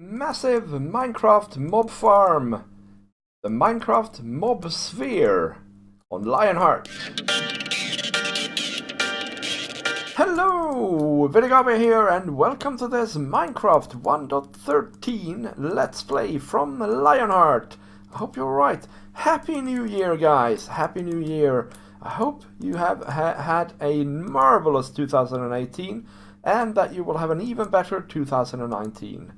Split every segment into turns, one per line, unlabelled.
massive Minecraft mob farm, the Minecraft mob sphere on Lionheart. Hello, Vidargavia here and welcome to this Minecraft 1.13 Let's Play from Lionheart. I hope you're right. Happy New Year, guys. Happy New Year. I hope you have had a marvelous 2018 and that you will have an even better 2019.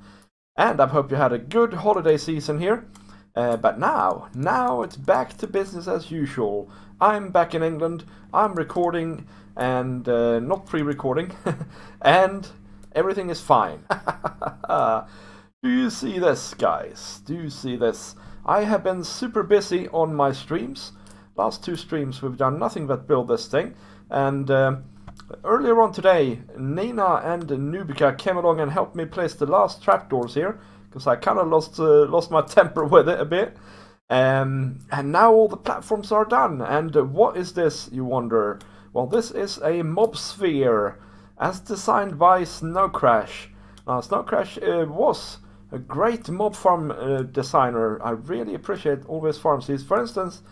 And I hope you had a good holiday season here. But now it's back to business as usual. I'm back in England. I'm recording and not pre-recording. And everything is fine. Do you see this, guys? Do you see this? I have been super busy on my streams. Last two streams we've done nothing but build this thing. And earlier on today, Nina and Nubika came along and helped me place the last trapdoors here, because I kind of lost my temper with it a bit. And now all the platforms are done. And what is this, you wonder? Well, this is a mob sphere, as designed by Snowcrash. Now, Snowcrash was a great mob farm designer. I really appreciate all his farms. He's, for instance,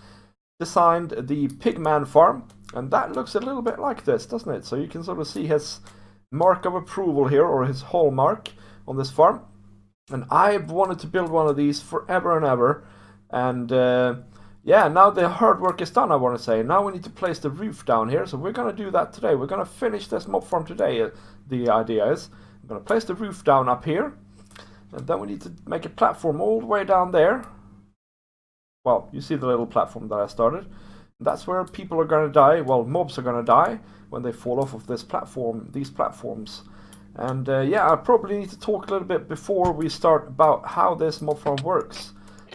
designed the Pigman farm, and that looks a little bit like this, doesn't it? So you can sort of see his mark of approval here, or his hallmark on this farm. And I've wanted to build one of these forever and ever. And yeah, now the hard work is done, I want to say. Now we need to place the roof down here, so we're going to do that today. We're going to finish this mob farm today, the idea is. I'm going to place the roof down up here. And then we need to make a platform all the way down there. Well, you see the little platform that I started. That's where people are going to die. Well, mobs are going to die when they fall off of this platform, these platforms. And yeah, I probably need to talk a little bit before we start about how this mob farm works.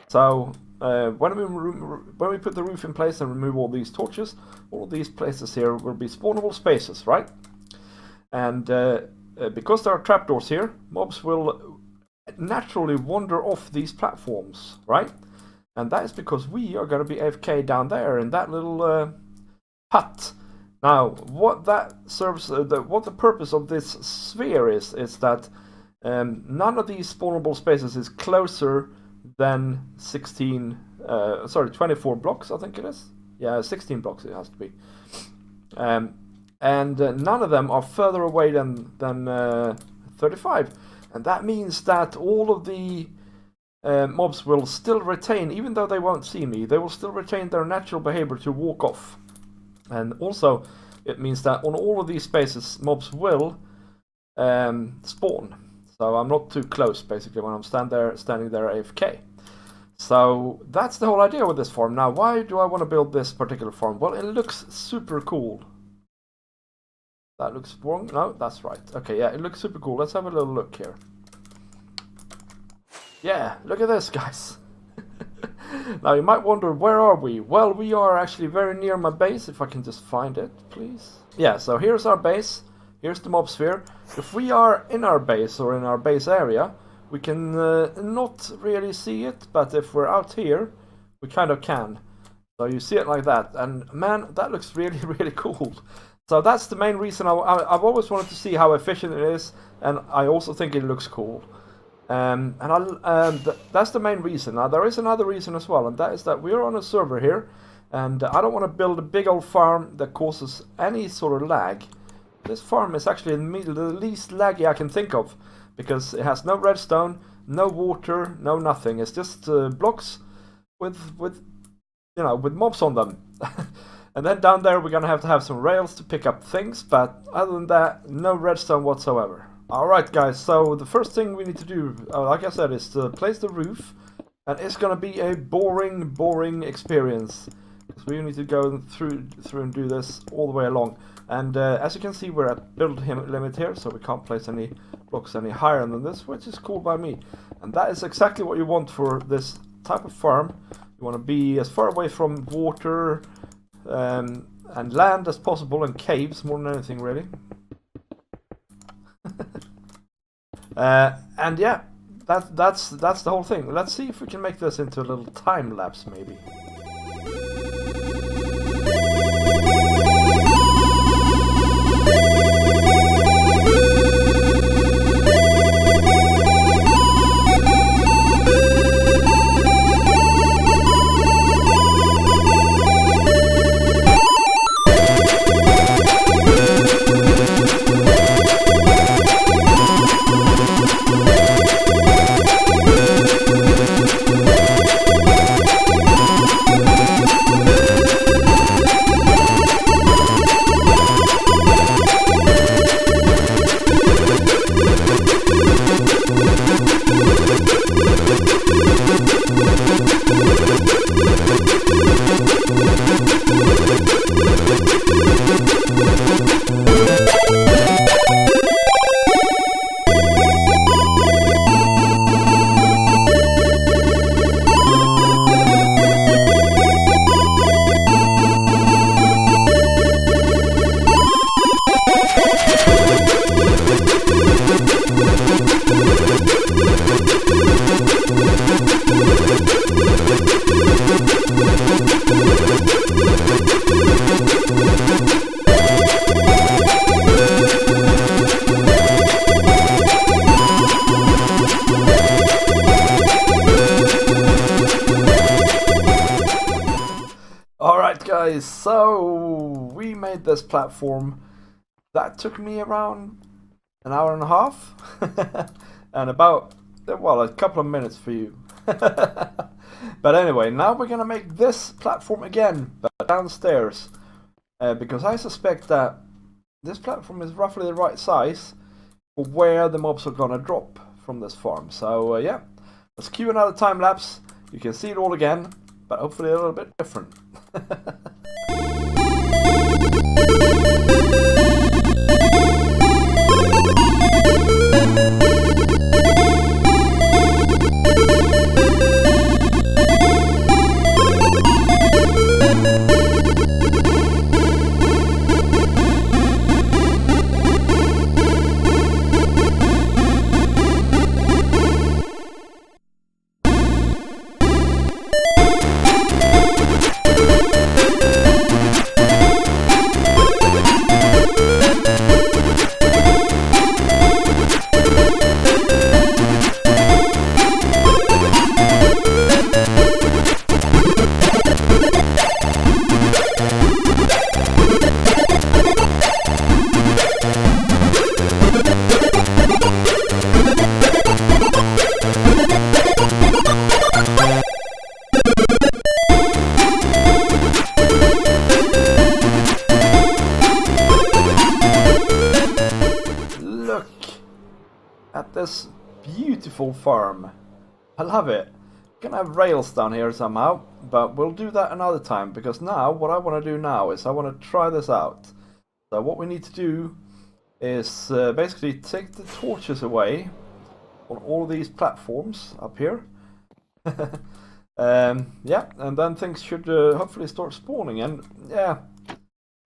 So when we put the roof in place and remove all these torches, all these places here will be spawnable spaces, right? And because there are trapdoors here, mobs will naturally wander off these platforms, right? And that is because we are going to be AFK down there in that little hut. Now, what that serves, what the purpose of this sphere is that none of these spawnable spaces is closer than 24 blocks, I think it is. Yeah, 16 blocks it has to be. And none of them are further away than 35. And that means that all of the mobs will still retain, even though they won't see me, they will still retain their natural behavior to walk off. And also, it means that on all of these spaces, mobs will spawn. So I'm not too close, basically, when I'm standing there AFK. So that's the whole idea with this farm. Now, why do I want to build this particular farm? Well, it looks super cool. That looks wrong? No, that's right. Okay, yeah, it looks super cool. Let's have a little look here. Yeah, look at this, guys. Now, you might wonder, where are we? Well, we are actually very near my base, if I can just find it, please. Yeah, so here's our base. Here's the mob sphere. If we are in our base, or in our base area, we can not really see it, but if we're out here, we kind of can. So you see it like that, and man, that looks really, really cool. So that's the main reason I've always wanted to see how efficient it is, and I also think it looks cool. That's the main reason. Now there is another reason as well, and that is that we're on a server here, and I don't want to build a big old farm that causes any sort of lag. This farm is actually the least laggy I can think of, because it has no redstone, no water, no nothing. It's just blocks with mobs on them. And then down there we're gonna have to have some rails to pick up things, but other than that, no redstone whatsoever. Alright guys, so the first thing we need to do, like I said, is to place the roof. And it's gonna be a boring experience, because we need to go through and do this all the way along. And as you can see, we're at build limit here, so we can't place any blocks any higher than this, which is cool by me. And that is exactly what you want for this type of farm. You want to be as far away from water and land as possible, and caves more than anything, really. And yeah, that's the whole thing. Let's see if we can make this into a little time lapse, maybe. Okay, so we made this platform. That took me around an hour and a half. And about, well, a couple of minutes for you. But anyway, now we're gonna make this platform again, but downstairs. Because I suspect that this platform is roughly the right size for where the mobs are gonna drop from this farm. So yeah, let's cue another time lapse. You can see it all again, but hopefully a little bit different. At this beautiful farm. I love it. Gonna have rails down here somehow, but we'll do that another time, because now what I want to do now is I want to try this out. So what we need to do is basically take the torches away on all these platforms up here. Yeah, and then things should hopefully start spawning. And yeah,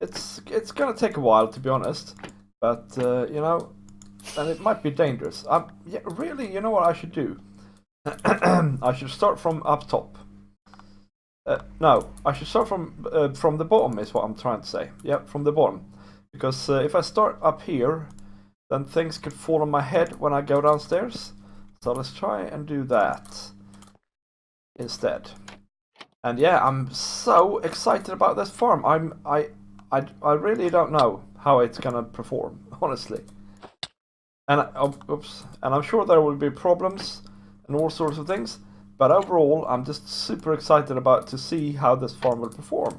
it's gonna take a while, to be honest, but you know, and it might be dangerous. Yeah, really, you know what I should do? I should start from up top. No, I should start from the bottom, is what I'm trying to say. Yeah, from the bottom. Because if I start up here, then things could fall on my head when I go downstairs. So let's try and do that instead. And yeah, I'm so excited about this farm. I really don't know how it's gonna perform, honestly. And oops, and I'm sure there will be problems and all sorts of things, but overall I'm just super excited about to see how this farm will perform.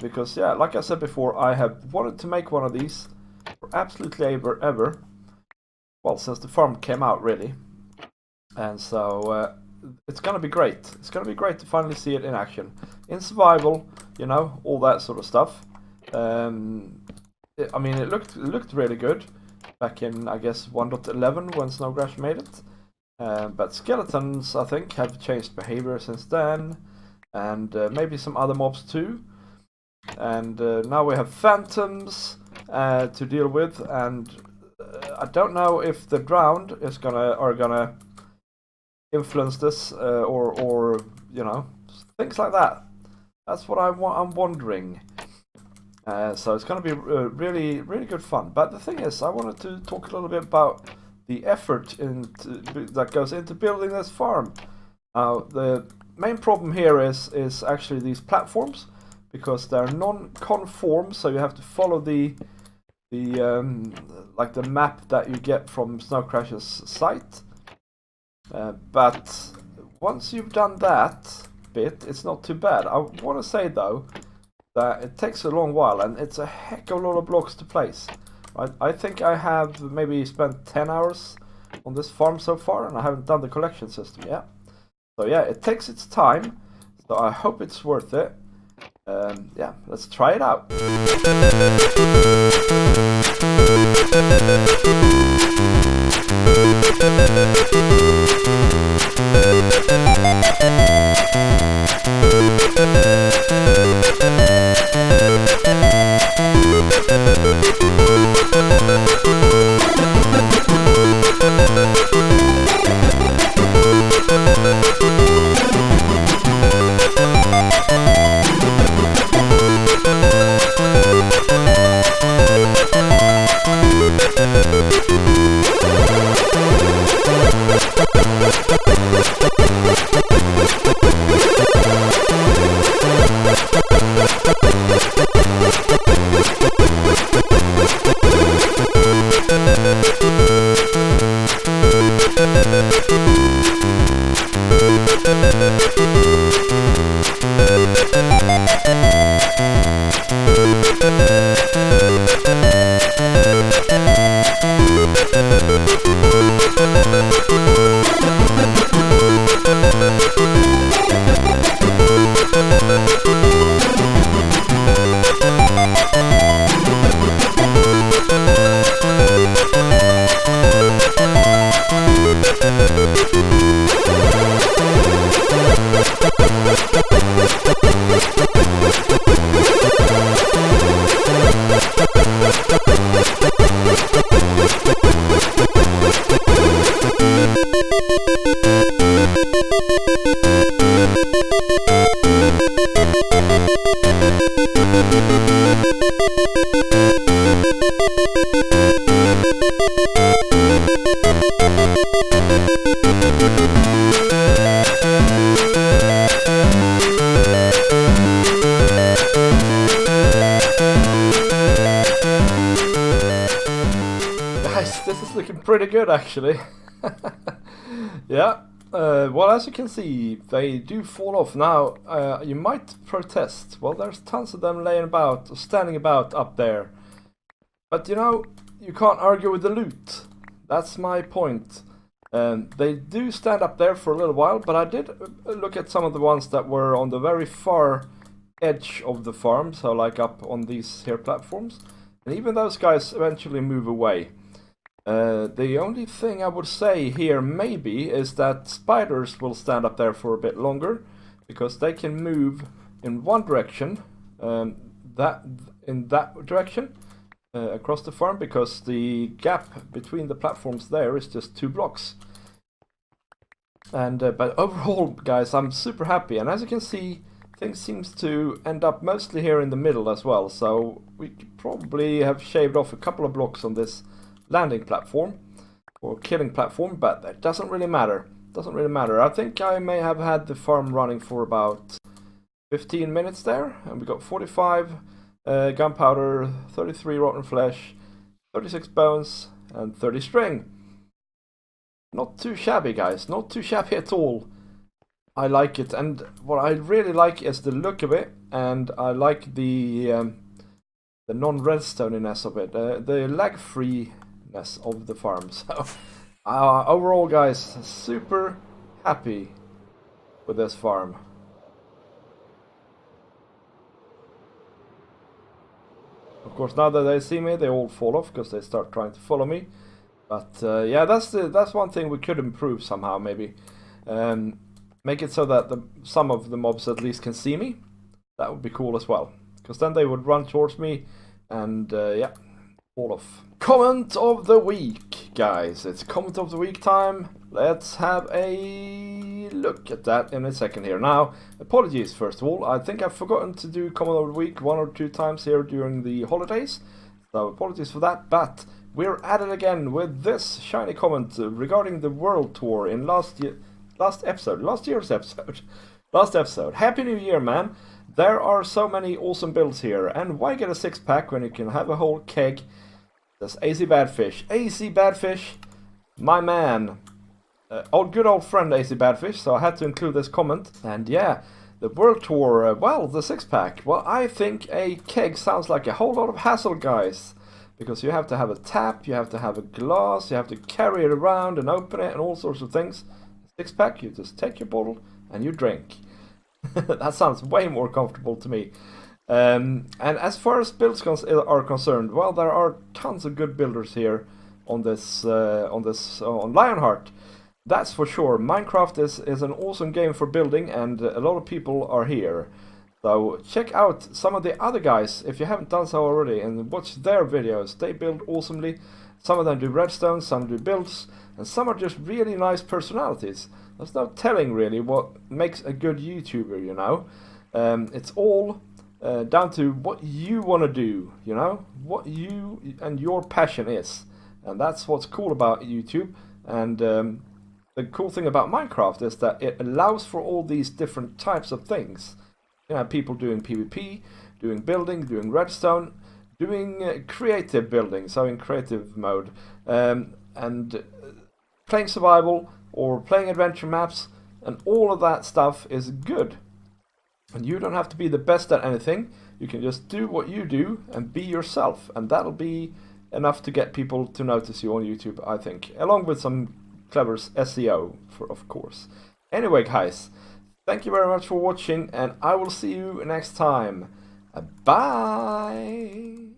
Because yeah, like I said before, I have wanted to make one of these for absolutely ever. Well, since the farm came out, really. And so it's gonna be great. It's gonna be great to finally see it in action, in survival, you know, all that sort of stuff. I mean, it looked really good back in, I guess, 1.11 when Snowcrash made it. But skeletons, I think, have changed behavior since then, and maybe some other mobs too. And now we have phantoms to deal with, and I don't know if the drowned are gonna influence this, or you know, things like that. That's what I'm wondering. So it's going to be really good fun. But the thing is, I wanted to talk a little bit about the effort that goes into building this farm. The main problem here is actually these platforms, because they're non-conform, so you have to follow the like the map that you get from Snowcrash's site. But once you've done that bit, it's not too bad. I want to say though that it takes a long while, and it's a heck of a lot of blocks to place. I think I have maybe spent 10 hours on this farm so far, and I haven't done the collection system yet. So yeah, it takes its time, so I hope it's worth it. Yeah, let's try it out. This is looking pretty good, actually. Yeah, well, as you can see, they do fall off. Now, you might protest. Well, there's tons of them laying about, standing about up there. But, you know, you can't argue with the loot. That's my point. They do stand up there for a little while, but I did look at some of the ones that were on the very far edge of the farm, so like up on these here platforms. And even those guys eventually move away. The only thing I would say here maybe is that spiders will stand up there for a bit longer, because they can move in one direction, in that direction, across the farm, because the gap between the platforms there is just 2 blocks. And but overall, guys, I'm super happy, and as you can see, things seems to end up mostly here in the middle as well, so we could probably have shaved off a couple of blocks on this landing platform or killing platform, but that doesn't really matter. Doesn't really matter. I think I may have had the farm running for about 15 minutes there, and we got 45 gunpowder, 33 rotten flesh, 36 bones, and 30 string. Not too shabby, guys. Not too shabby at all. I like it, and what I really like is the look of it, and I like the non-redstoniness of it, the lag-freeness of the farm. So overall, guys, super happy with this farm. Of course, now that they see me, they all fall off because they start trying to follow me. But yeah, that's one thing we could improve somehow, maybe. Make it so that some of the mobs at least can see me. That would be cool as well, because then they would run towards me and yeah, fall off. Comment of the week, guys. It's comment of the week time. Let's have a look at that in a second here. Now, apologies first of all. I think I've forgotten to do comment of the week 1 or 2 times here during the holidays. So apologies for that, but we're at it again with this shiny comment regarding the world tour in last year's episode. Happy New Year, man. There are so many awesome builds here, and why get a 6-pack when you can have a whole keg? That's AC Badfish. AC Badfish, my man. Good old friend AC Badfish, so I had to include this comment. And yeah, the world tour, well, the 6-pack. Well, I think a keg sounds like a whole lot of hassle, guys. Because you have to have a tap, you have to have a glass, you have to carry it around and open it and all sorts of things. 6-pack, you just take your bottle and you drink. That sounds way more comfortable to me. And as far as builds are concerned, well, there are tons of good builders here on Lionheart. That's for sure. Minecraft is an awesome game for building, and a lot of people are here. So check out some of the other guys if you haven't done so already, and watch their videos. They build awesomely. Some of them do redstone, some do builds, and some are just really nice personalities. There's no telling really what makes a good YouTuber, you know. It's all down to what you want to do, you know, what you and your passion is. And that's what's cool about YouTube. And the cool thing about Minecraft is that it allows for all these different types of things. You know, people doing PvP, doing building, doing redstone, doing creative building, so in creative mode, and playing survival, or playing adventure maps, and all of that stuff is good. And you don't have to be the best at anything. You can just do what you do and be yourself, and that'll be enough to get people to notice you on YouTube, I think, along with some clever SEO, of course. Anyway, guys, thank you very much for watching, and I will see you next time. Bye!